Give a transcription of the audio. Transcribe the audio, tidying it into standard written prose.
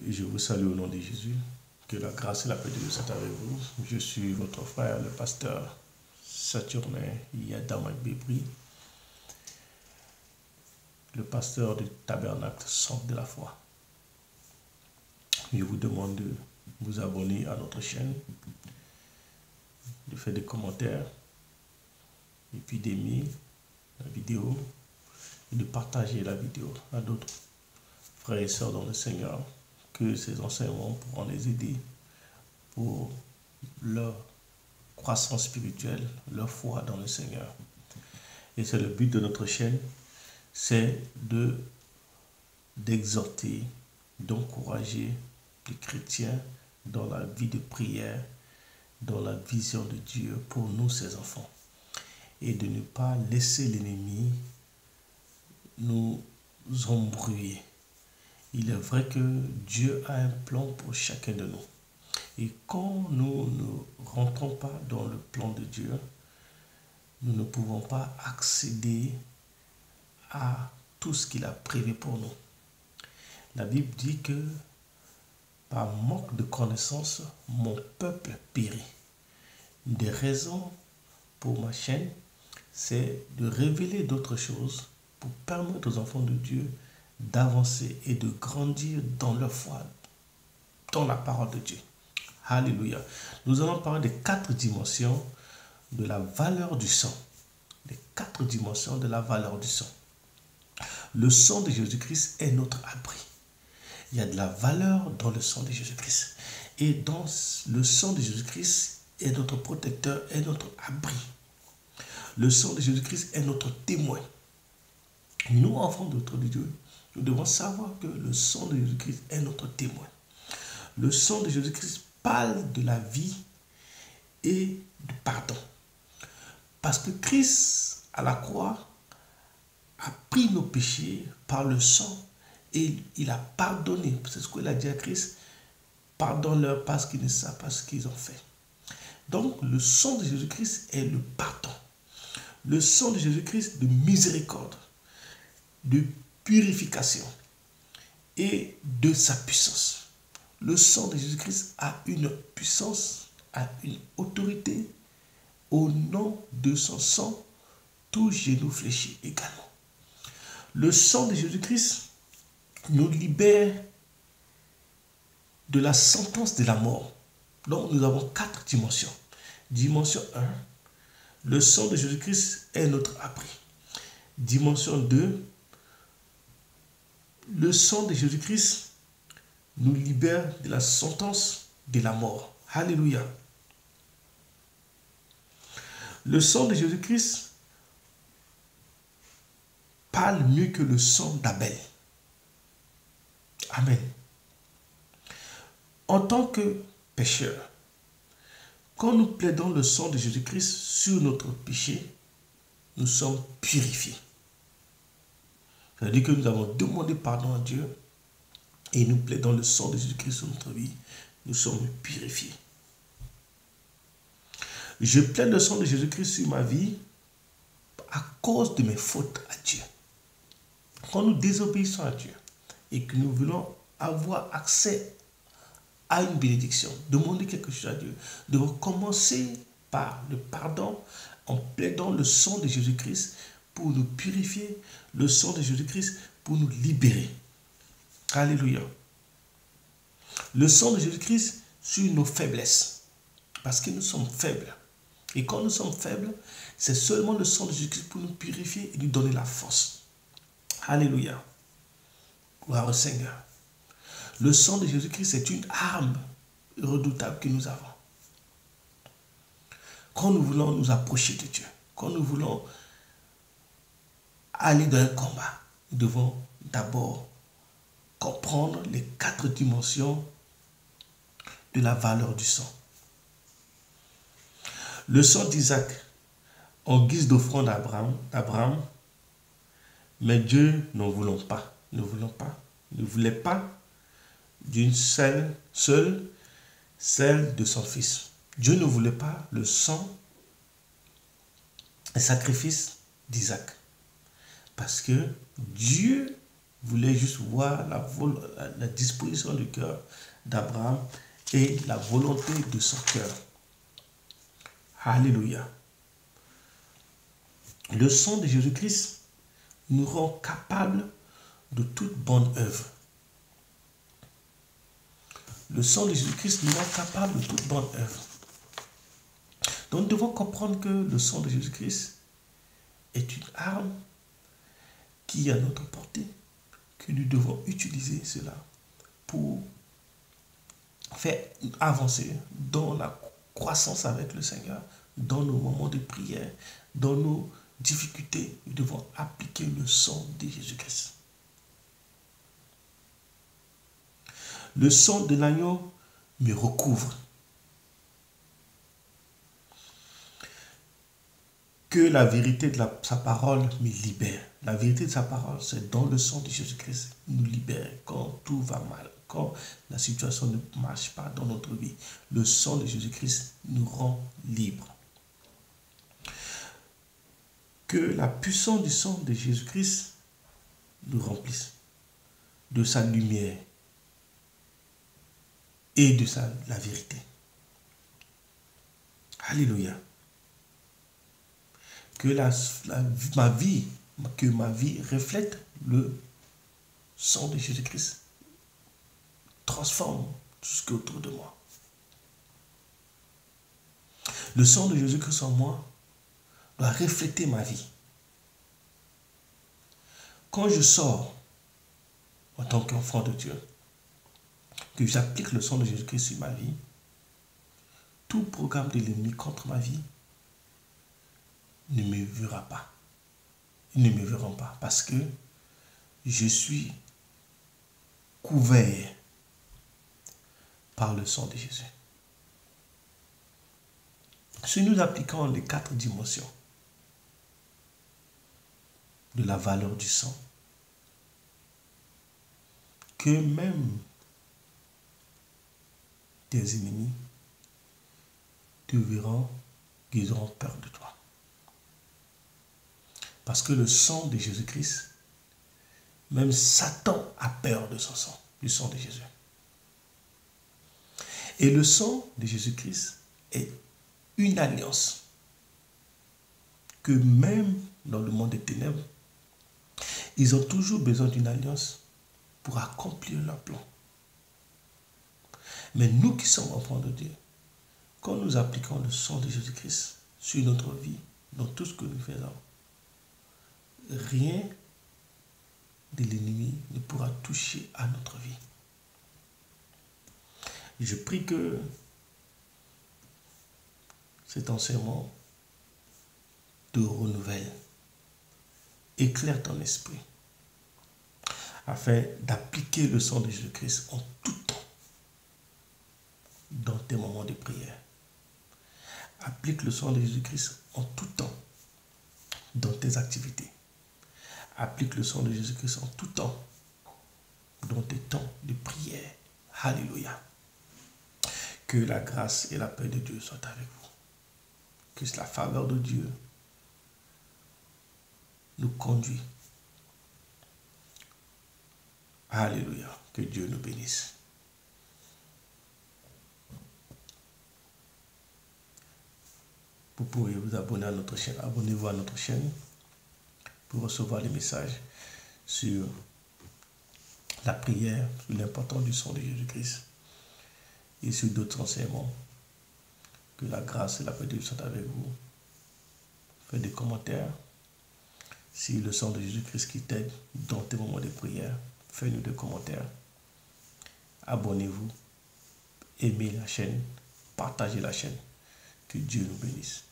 Je vous salue au nom de Jésus. Que la grâce et la paix de Dieu soient avec vous. Je suis votre frère, le pasteur Saturnin Yadamak Bébri, le pasteur du tabernacle Centre de la foi. Je vous demande de vous abonner à notre chaîne, de faire des commentaires, et puis d'aimer la vidéo et de partager la vidéo à d'autres frères et sœurs dans le Seigneur, que ces enseignements pourront les aider pour leur croissance spirituelle, leur foi dans le Seigneur. Et c'est le but de notre chaîne, c'est d'exhorter, d'encourager les chrétiens dans la vie de prière, dans la vision de Dieu pour nous, ses enfants. Et de ne pas laisser l'ennemi nous embrouiller. Il est vrai que Dieu a un plan pour chacun de nous. Et quand nous ne rentrons pas dans le plan de Dieu, nous ne pouvons pas accéder à tout ce qu'il a prévu pour nous. La Bible dit que par manque de connaissance, mon peuple périt. Une des raisons pour ma chaîne, c'est de révéler d'autres choses pour permettre aux enfants de Dieu d'avancer et de grandir dans leur foi, dans la parole de Dieu. Alléluia. Nous allons parler des 4 dimensions de la valeur du sang. Les 4 dimensions de la valeur du sang. Le sang de Jésus-Christ est notre abri. Il y a de la valeur dans le sang de Jésus-Christ. Et dans le sang de Jésus-Christ est notre protecteur, est notre abri. Le sang de Jésus-Christ est notre témoin. Nous, enfants de Dieu, nous devons savoir que le sang de Jésus-Christ est notre témoin. Le sang de Jésus-Christ parle de la vie et du pardon. Parce que Christ, à la croix, a pris nos péchés par le sang et il a pardonné. C'est ce qu'il a dit à Christ. Pardonne-leur parce qu'ils ne savent pas ce qu'ils ont fait. Donc, le sang de Jésus-Christ est le pardon. Le sang de Jésus-Christ de miséricorde, de purification et de sa puissance. Le sang de Jésus-Christ a une puissance, a une autorité. Au nom de son sang, tout genou fléchit également. Le sang de Jésus-Christ nous libère de la sentence de la mort. Donc nous avons 4 dimensions. Dimension 1, le sang de Jésus-Christ est notre abri. Dimension 2, le sang de Jésus-Christ nous libère de la sentence de la mort. Alléluia. Le sang de Jésus-Christ parle mieux que le sang d'Abel. Amen. En tant que pécheurs, quand nous plaidons le sang de Jésus-Christ sur notre péché, nous sommes purifiés. C'est-à-dire que nous avons demandé pardon à Dieu et nous plaidons le sang de Jésus-Christ sur notre vie, nous sommes purifiés. Je plaide le sang de Jésus-Christ sur ma vie à cause de mes fautes à Dieu. Quand nous désobéissons à Dieu et que nous voulons avoir accès à une bénédiction, demander quelque chose à Dieu, nous devons commencer par le pardon en plaidant le sang de Jésus-Christ pour nous purifier, le sang de Jésus-Christ pour nous libérer. Alléluia. Le sang de Jésus-Christ sur nos faiblesses, parce que nous sommes faibles. Et quand nous sommes faibles, c'est seulement le sang de Jésus-Christ pour nous purifier et nous donner la force. Alléluia. Gloire au Seigneur. Le sang de Jésus-Christ est une arme redoutable que nous avons. Quand nous voulons nous approcher de Dieu, quand nous voulons aller dans un combat, nous devons d'abord comprendre les 4 dimensions de la valeur du sang. Le sang d'Isaac en guise d'offrande d'Abraham, mais Dieu n'en voulait pas, ne voulait pas d'une seule, celle de son fils. Dieu ne voulait pas le sang et sacrifice d'Isaac. Parce que Dieu voulais juste voir la disposition du cœur d'Abraham et la volonté de son cœur. Alléluia. Le sang de Jésus-Christ nous rend capables de toute bonne œuvre. Le sang de Jésus-Christ nous rend capables de toute bonne œuvre. Donc nous devons comprendre que le sang de Jésus-Christ est une arme qui est à notre portée, que nous devons utiliser cela pour faire avancer dans la croissance avec le Seigneur, dans nos moments de prière, dans nos difficultés. Nous devons appliquer le sang de Jésus-Christ. Le sang de l'agneau me recouvre. Que la vérité de sa parole me libère. La vérité de sa parole, c'est dans le sang de Jésus-Christ, nous libère quand tout va mal, quand la situation ne marche pas dans notre vie. Le sang de Jésus-Christ nous rend libres. Que la puissance du sang de Jésus-Christ nous remplisse de sa lumière et de la vérité. Alléluia. Que ma vie reflète le sang de Jésus-Christ. Transforme tout ce qui est autour de moi. Le sang de Jésus-Christ en moi doit refléter ma vie. Quand je sors en tant qu'enfant de Dieu, que j'applique le sang de Jésus-Christ sur ma vie, tout programme de l'ennemi contre ma vie ne me verra pas. Ils ne me verront pas parce que je suis couvert par le sang de Jésus. Si nous appliquons les 4 dimensions de la valeur du sang, que même tes ennemis te verront, qu'ils auront peur de toi. Parce que le sang de Jésus-Christ, même Satan a peur de son sang, du sang de Jésus. Et le sang de Jésus-Christ est une alliance que même dans le monde des ténèbres, ils ont toujours besoin d'une alliance pour accomplir leur plan. Mais nous qui sommes enfants de Dieu, quand nous appliquons le sang de Jésus-Christ sur notre vie, dans tout ce que nous faisons, rien de l'ennemi ne pourra toucher à notre vie. Je prie que cet enseignement te renouvelle, éclaire ton esprit, afin d'appliquer le sang de Jésus-Christ en tout temps, dans tes moments de prière. Applique le sang de Jésus-Christ en tout temps, dans tes activités. Applique le sang de Jésus-Christ en tout temps, dans tes temps de prière. Alléluia. Que la grâce et la paix de Dieu soient avec vous. Que la faveur de Dieu nous conduit. Alléluia. Que Dieu nous bénisse. Vous pourrez vous abonner à notre chaîne. Abonnez-vous à notre chaîne pour recevoir les messages sur la prière, sur l'importance du sang de Jésus-Christ et sur d'autres enseignements. Que la grâce et la paix de Dieu soient avec vous. Faites des commentaires. Si le sang de Jésus-Christ qui t'aide dans tes moments de prière, faites-nous des commentaires. Abonnez-vous, aimez la chaîne, partagez la chaîne. Que Dieu nous bénisse.